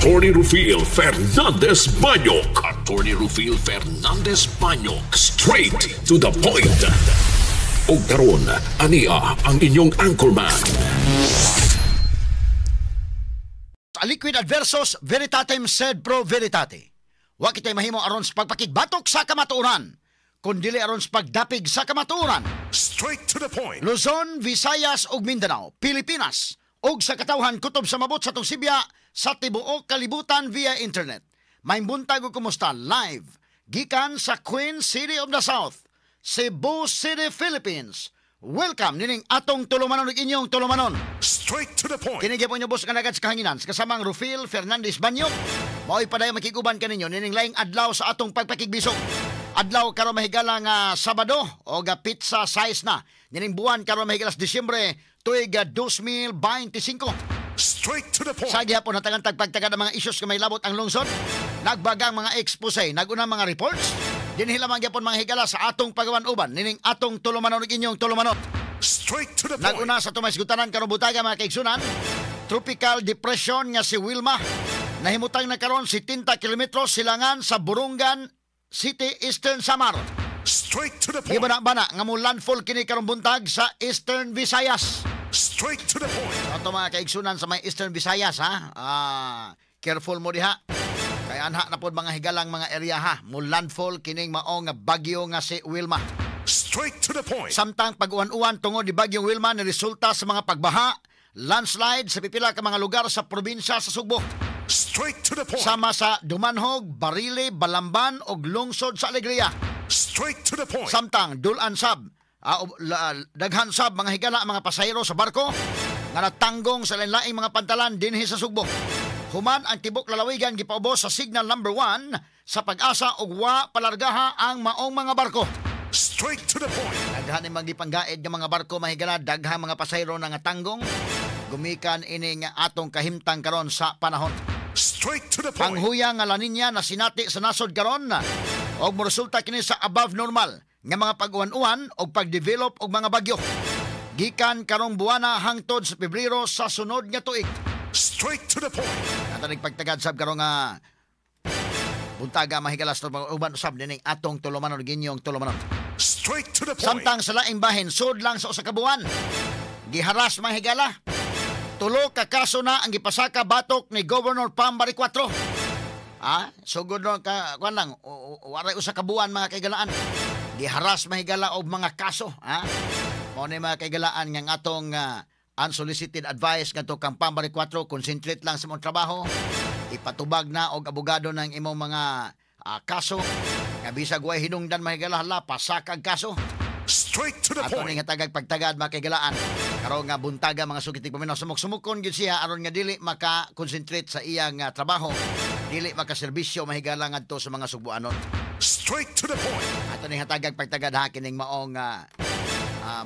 Attorney Rufil Fernandez Banyok. Attorney Rufil Fernandez Banyok. Straight to the point. O karon, ania ang inyong anchorman. Liquid adversus veritatem sed pro veritate. Wa kitay mahimo aron sa pagpakigbatok sa kamatuoran, kundi aron sa pagdapig sa kamatuoran. Straight to the point. Luzon, Visayas ug Mindanao, Pilipinas ug sa katawhan kutob sa mabot sa tong Sibya sa tibuok kalibutan via internet. May buntag ug kumusta live gikan sa Queen City of the South, Cebu City, Philippines. Welcome nining atong tulumanon ug inyong tulumanon. Straight to the point. Kinigya po inyo boss kanagad sa kahanginan sa kasamang Rufil Fernandez Banyok. Mao'y paday makiguban kaninyo nining laing adlaw sa atong pagpakigbisog. Adlaw karon mahigala nga Sabado o ga pizza size na. Nining buwan karon mahigala sa Disyembre tuig 2025. Straight to the point. Sa gihapon natangan tagpagtagad ang mga issues nga may labot ang lungsod. Nagbagang mga expose, naguna mga reports. Dinhi lamang gyapon mga higala sa atong pagawan-uban nining atong tulumanon ug inyong tulumanon. Straight to the point. Naguna sa tumay gutanan karon butaga mga kaigsunan. Tropical depression nga si Wilma. Nahimutang na karon 70 kilometros silangan sa Burungan City, Eastern Samar. Straight to the point. Ibana-bana nga mo landfall kini karon buntag sa Eastern Visayas. Straight to the point. Ato mga kaigsunan sa may Eastern Visayas ha. Careful mo diha. Kay anha na pod mga higalang mga area ha. Mo landfall kining mao nga bagyo nga si Wilma. Straight to the point. Samtang pag-uwan-uwan tungod ni bagyong Wilma ni resulta sa mga pagbaha, landslide sa pipila ka mga lugar sa probinsya sa Sugbo. Straight to the point. Sama sa Dumanhog, Barile, Balamban ug lungsod sa Alegria. Straight to the point. Samtang dulan sab, daghan sab mga higala mga pasahero sa barko nga natanggong sa lain-laing mga pantalan dinhi sa Sugbo. Human ang tibok lalawigan gipaubos sa signal number 1 sa pag-asa ug wa palargaha ang maong mga barko. Straight to the point. Daghan ni magipanggaid nga mga barko mahigala, daghang mga pasahero na nga tanggong gumikan ini nga atong kahimtang karon sa panahon. Straight to the point. Ang huyang nga La Niña na sinati sa nasod karon og moresulta kini sa above normal nga mga pag-uwan-uwan og pag-develop og mga bagyo. Gikan karong buwana hangtod sa Pebrero sa sunod nga tuig. Straight to the point. Natanig pagtagad sab karong nga buntaga mahigalas to mga uban usab dining atong tulumanon ginyong tulumanon. Straight to the point. Samtang sa laing bahin sud lang sa usa ka buwan. Giharas mga higala. Tulo ka kaso na ang gipasaka batok ni Governor Pam Bariccuatro. Sugod no ka kuan lang waray usa ka buwan mga kaigalaan. Giharas mahigala og mga kaso, Mao ni mga kaigalaan nga atong unsolicited advice ngadto kang Pam Bariccuatro, concentrate lang sa imong trabaho. Ipatubag na og abogado ng imong mga kaso. Nga bisag way hinungdan mahigala hala pasakag kaso. Straight to the Ato point. ni nga tagag pagtagad mga kaigalaan. Karon nga buntaga mga sukitig paminaw sumuk-sumukon gyud siya aron nga dili maka-concentrate sa iyang trabaho. Dili makaserbisyo mahigala ngadto sa mga Sugbuanon. Straight to the point. Ato ni hatagag pagtagad ha kining maong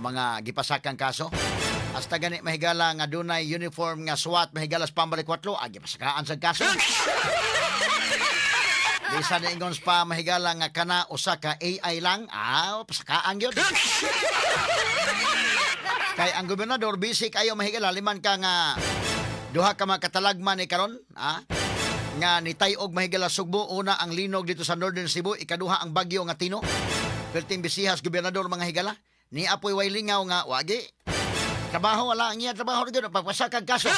mga gipasakang kaso. Hasta gani mahigala nga dunay uniform nga SWAT mahigalas Pam Bariccuatro, gipasakaan sa kaso. Bisa na ingon pa mahigala nga kana usa ka AI lang, pasakaan gyud. Kay ang gobernador busy kayo mahigala liman ka nga duha ka mga katalagman ni karon, nga nitayog mahigala Sugbo. Una ang linog dito sa Northern Cebu, ikaduha ang bagyo nga Tino. Perting bisihas gobernador mga higala. Ni apoy way lingaw nga wagi. Trabaho wala ang iya trabaho gyud pagpasakag kaso.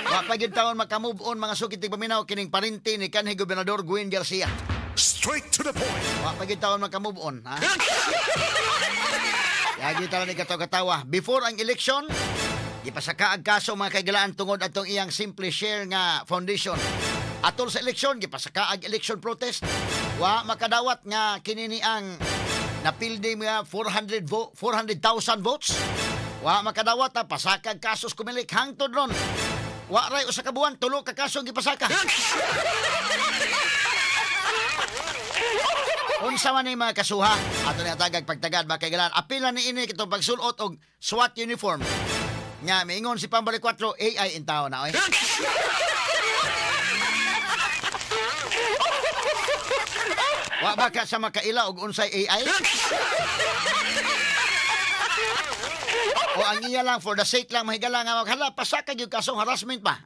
Wa pa gyud taon makamove on mga sukitig paminaw kining parinti ni kanhi Gobernador Gwen Garcia. Straight to the point. Wa pa gyud taon makamove on, Yagi taon ni katawa. Before ang election, gipasakaag kaso mga kaigalaan tungod atong iyang Simple Share nga foundation. Atol sa election, gipasakaag election protest. Wa makadawat nga kinini ang napildi mga 400,000 votes. Wa makadawat pasakag kasos kumilik hangtod ron. Wa ray usa ka buwan tulo ka kaso gipasaka. Unsa man ni mga kasuha ato ni tagag pagtagad mga kaigalan. Apila ni ini kitong pagsulot og SWAT uniform. Nga miingon si Pam Bariccuatro AI in tao na oy. Wa ba ka sa makaila og unsay AI? O ang iya lang for the sake lang mahigala nga maghala pasaka gyud kasong harassment pa,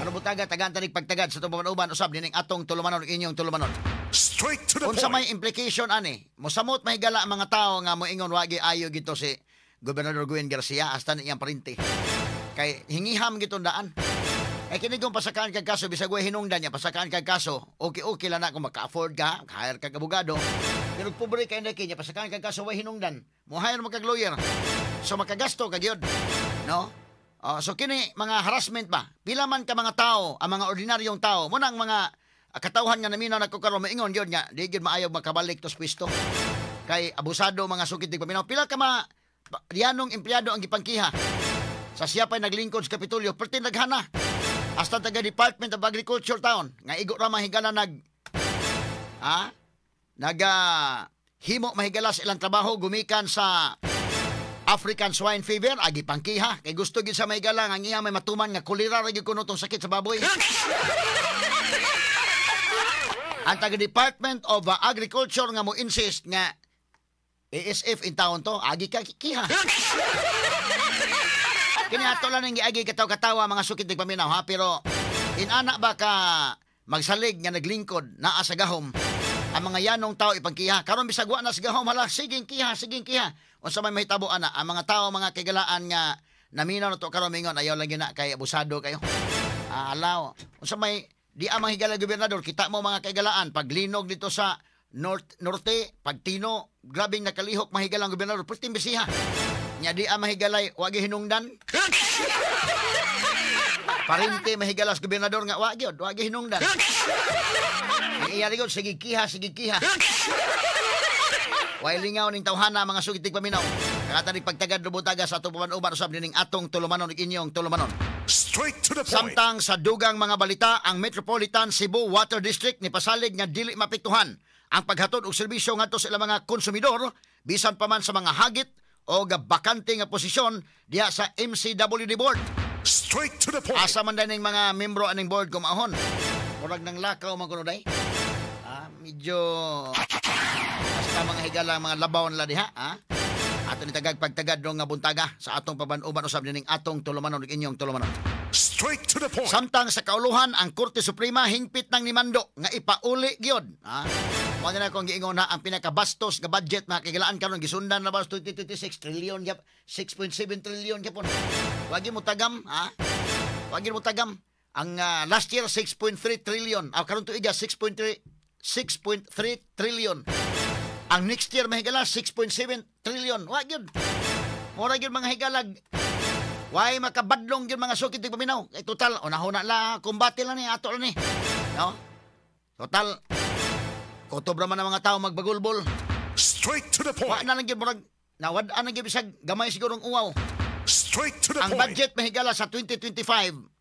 Manubutaga tagaan tanig pagtagad sa tubuhan uban usab dining atong tulumanon inyong tulumanon. Straight to the Unsa may point. implication ani? Mosamot mahigala ang mga tao nga moingon wagi ayo gito si Gobernador Gwen Garcia hasta niyang parinti. Kay hingiham gitong daan. Ay kini kung pasakaan kag kaso bisag way hinungdan niya pasakaan kag kaso, okay lang na kung maka-afford ka, hire kag abogado. Pero pobre kay ndaki niya pasakaan kag kaso way hinungdan. Mo hire mo kag lawyer. So makagasto kag yun. No? So kini mga harassment ba? Pila man ka mga tao, ang mga ordinaryong tao, mo nang mga katawhan nga naminaw nagkukaroon maingon yun nga, di gyud maayo makabalik to sa pwesto. Kay abusado mga sukit tig paminaw. Pila ka dianong empleyado ang gipangkiha. Sa siya pa'y naglingkod sa Kapitolyo, perti naghana. Hasta taga Department of Agriculture town, nga igo ra mahigala himo mahigala sa ilang trabaho gumikan sa African swine fever, agi pangkiha. Kay gusto gid sa mahigala nga iya may matuman nga kolera ra gyud kuno tong sakit sa baboy. Ang taga Department of Agriculture nga mo insist nga ASF in town to, agi ka kiha. Kini ato lang ng giagi katawa mga sukit ng paminaw ha, pero inana ba ka magsalig nga naglingkod naa sa gahom ang mga yanong tao ipangkiha karon bisag wa na sa gahom hala siging kiha unsa may mahitabo ana ang mga tao mga kagalaan nga naminaw na to karon mingon ayaw lang gina kay abusado kayo. Alaw unsa may di amang higala gobernador kita mo mga kagalaan paglinog dito sa norte pagtino grabing nakalihok mahigalang gobernador puting bisiha. Nya di mahigalay wagi hinungdan. Parinti mahigalas gobernador nga wagi hinungdan. Ang iya rigod sige kiha. Way lingaw ning tawhana mga sugitig paminaw. Kata ni pagtagad lubutaga sa atong pamanuban usab dining atong tulumanon ug inyong tulumanon. Straight to the point. Samtang sa dugang mga balita ang Metropolitan Cebu Water District ni pasalig nga dili mapiktuhan ang paghatod og serbisyo ngadto sa ilang mga konsumidor bisan pa man sa mga hagit o bakante nga posisyon diha sa MCWD board. Straight to the point. Asa man daning mga membro aning board kumahon. Murag nang lakaw man kuno day. Medyo basta mga higala mga labaw nila diha, Ato ni tagag pagtagad nga buntaga sa atong pabanuban usab dining atong tulumanon ug inyong tulumanon. Straight to the point. Samtang sa kauluhan ang Korte Suprema hingpit ng nimando nga ipauli gyud. Mo na kong giingon na ang pinakabastos nga budget mga kagilaan karon gisundan na ba 2026 trillion gyap 6.7 trillion gyapon. Wagi mo tagam, Wagi mo tagam. Ang last year 6.3 trillion. Karon tuiga 6.3 trillion. Ang next year mahigala 6.7 trillion. Wa gyud. Mura gyud mga higalag. Why makabadlong gyud mga sukit tig paminaw. Kay total unahuna la kumbate lang ni ato lang ni. No? Total kotobra man ang mga tao magbagulbol. Straight to the point. Wa na lang gyud murag nawad-an na gyud bisag gamay siguro ng uwaw. Straight to the Ang point. budget mahigala sa 2025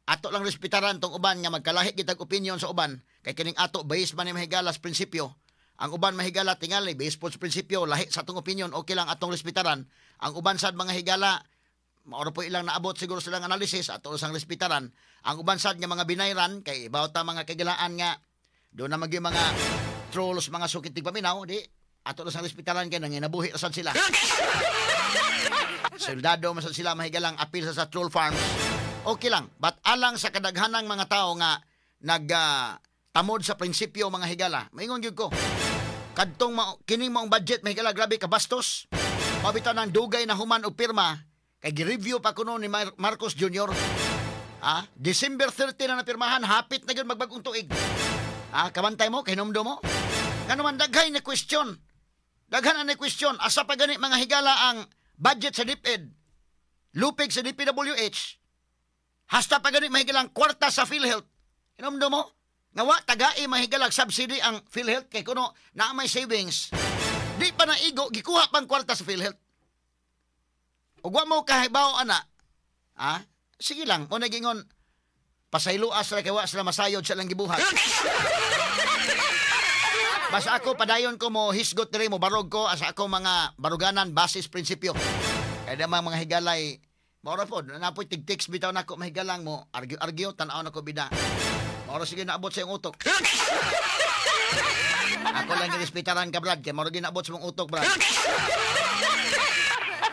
ato lang respetaran tong uban nga magkalahi kitag opinion sa uban kay kining ato base man ni mahigala sa prinsipyo. Ang uban mahigala tingali based po sa prinsipyo lahi sa atong opinion okay lang atong respetaran. Ang uban sad mga higala maoro po ilang naabot siguro silang analysis ato sang respetaran. Ang uban sad nga mga binayran kay bawta mga kagalaan nga do na magi mga trolls mga sukit tig paminaw di ato sang respetaran kay nanginabuhi sad sila. Soldado man sad sila mahigalang apil sa troll farms. Okay lang, but alang sa kadaghanang mga tao nga tamod sa prinsipyo mga higala. Maingon gyud ko. Kadtong kining maong budget mahigala grabe ka bastos. Mabitan ng dugay na human og pirma kay gi-review pa kuno ni Marcos Jr. December 30 na napirmahan, hapit na gyud magbagong tuig. Kamantay mo kay numdo mo. Ngano man daghay na question. Daghan na question asa pa gani mga higala ang budget sa DepEd. Lupig sa DPWH. Hasta pa gani mahigalang kwarta sa PhilHealth. Inumdo mo? Nga wa tagai mahigalang subsidy ang PhilHealth kay kuno na may savings. Di pa na igo gikuha pang kwarta sa PhilHealth. Ug wa mo kahibaw ana. Sige lang, mo nagingon pasayloas ra kay wa sila masayod sa lang gibuhat. Basta ako padayon ko mo hisgot diri mo barog ko asa ako mga baruganan basis prinsipyo. Kay damang mga higalay maura po, napoy tig-text bitaw nako mahigalang mo, argue tanaw nako bida. Maura sige naabot sa iyong utok. Ako lang ginespitaran ka, Brad, kaya maura ginaabot sa mong utok, Brad.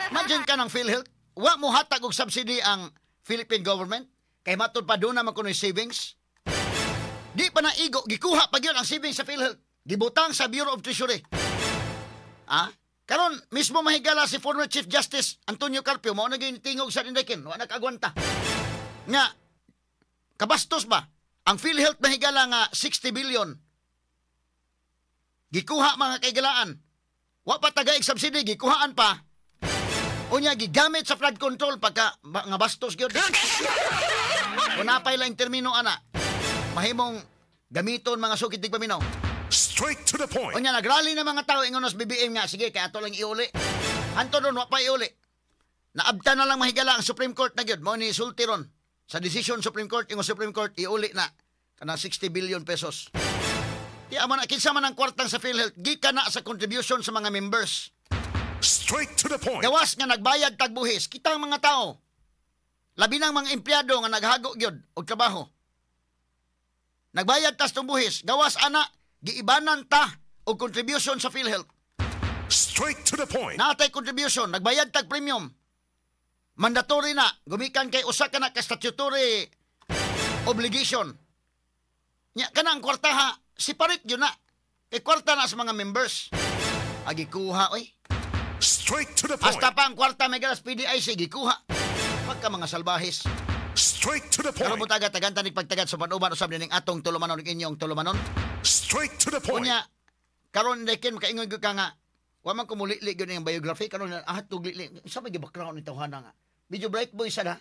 Imagine ka ng PhilHealth, wa mo hatag og subsidy ang Philippine government, Kay matod pa doon naman kuno'y savings. Di pa na igo, gikuha pa yun ang savings sa PhilHealth. Gibutang sa Bureau of Treasury. Karon mismo mahigala si former Chief Justice Antonio Carpio, mao naging tingog sa Indekin, wa nakagwanta. Nga, kabastos ba? Ang PhilHealth mahigala nga 60 billion. Gikuha mga kaigalaan. Wa pa tagaig subsidy, gikuhaan pa. Unya gigamit sa flood control pagka nga bastos gyud. Kunapay lang termino ana. Mahimong gamiton mga sukit tig paminaw. Straight to the point. Unya nagrally na mga tao ingon sa BBM nga sige kay ato lang iuli. Hanto doon wa pa iuli. Naabta na lang mahigala ang Supreme Court na gyud. Mao ni sulti ron sa decision Supreme Court ingon Supreme Court iuli na kanang 60 billion pesos. Di amo na kinsa man ang kwartang sa PhilHealth gikan na sa contribution sa mga members. Straight to the point. Gawas nga nagbayad tagbuhis kitang mga tao. Labi ng mga empleyado nga naghago gyud og trabaho. Nagbayad tas tong buhis, gawas ana giibanan ta og contribution sa PhilHealth. Straight to the point. Natay contribution, nagbayad tag premium. Mandatory na, gumikan kay usa ka na ka statutory obligation. Nya kana ang kwarta ha, separate yun na. Kay kwarta na sa mga members. Agi kuha oy. Straight to the point. Hasta pa ang kwarta may galas PDIC gikuha. Pagka mga salbahis. Straight to the point. Pero butaga-tagan tanig pagtagat sa panuban usab ning atong tulumanon ug inyong tulumanon. Straight to the point. Unya karon dekin makaingon gyud ka nga wa man ko mulili gyud ang biography karon tug lili sa may background ni tawhana nga. Medyo bright boy sa da.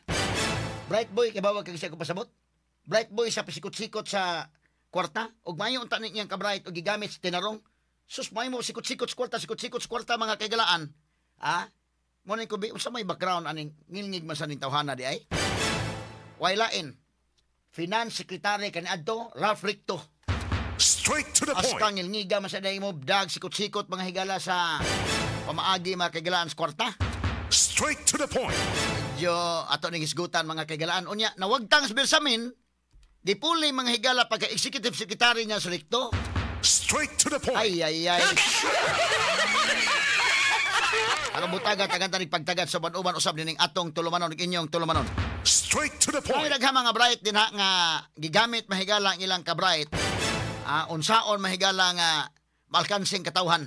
Bright boy kay bawag kay siya ko pasabot. Bright boy sa pasikot-sikot sa kwarta ug mayo unta niyang ka bright ug gigamit sa tinarong. Sus may mo sikot-sikot sa kwarta mga kaigalaan. Mo ni ko sa may background aning ngilngig man sa ning tawhana di ay. Wailain, Finance Secretary kaniadto Ralph Ricto. Straight to the point. Astang ilngiga masaday mo dag sikot-sikot mga higala sa pamaagi mga kaigalaan sa kwarta. Straight to the point. Medyo ato ning isgutan mga kaigalaan. Unya, nawagtang sa Bersamin, di puli mga higala pagka-executive secretary niya sa Ricto. Straight to the point. Ay. Ang butaga tagan tanig pagtagat sa banuban usab ning atong tulumanon ug inyong tulumanon. Straight to the point. Ay daghang mga bright din nga gigamit mahigala ang ilang ka bright. Unsaon mahigala nga malkansing katawhan.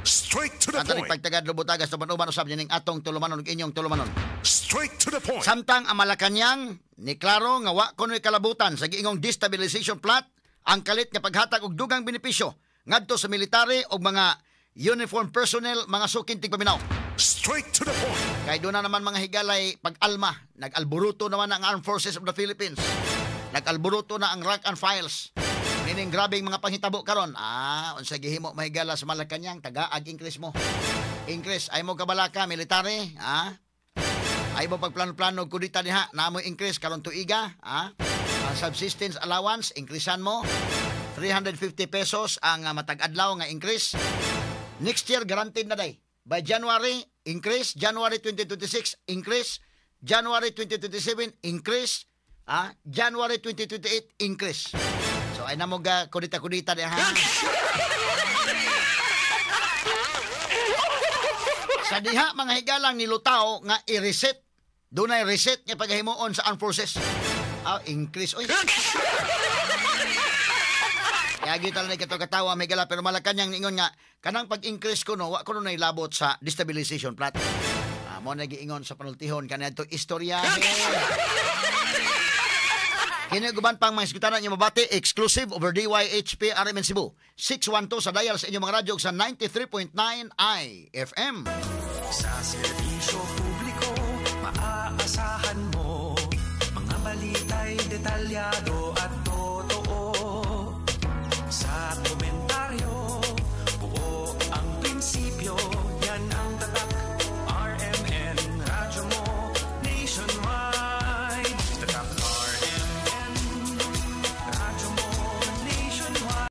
Straight to the Tanig point. pagtagat lubutaga sa banuban usab ning atong tulumanon ug inyong tulumanon. Straight to the point. Samtang ang Malacañang ni klaro nga wa kunoy kalabutan sa giingong destabilization plot ang kalit nga paghatag og dugang benepisyo ngadto sa military ug mga uniform personnel mga sukin tig paminaw. Straight to the point. Kay doon na naman mga higalay pag-alma. Nag-alburuto naman ang Armed Forces of the Philippines. Nag-alburuto na ang rank and files. Meaning grabing mga panghitabo karon. Unsa gihimo mahigala sa Malacañang taga-ag increase mo. Increase ay mo kabalaka military, ay mo pagplano-plano kudita diha na mo increase karon tuiga, ang subsistence allowance increasean mo. 350 pesos ang matag-adlaw nga increase. Next year guaranteed na day. By January, increase. January 2026, increase. January 2027, increase. January 2028, increase. So, ay namog kudita-kudita niya, ha? Sa diha, mga higalang nilutaw nga i-reset. Doon ay reset nga paghimuon sa armed forces. Increase. Oy. Kaya kita lang katawa may gala pero Malacañang ningon nga kanang pag-increase ko no wa ko no nailabot sa destabilization plot. Mo na giingon sa panultihon kanadto istorya. Kini guban pang mga iskutanan niyo mabati exclusive over DYHP RMN Cebu 612 sa dial sa inyong mga radyo sa 93.9 IFM. Sa serbisyo publiko maaasahan mo mga balita'y detalyado at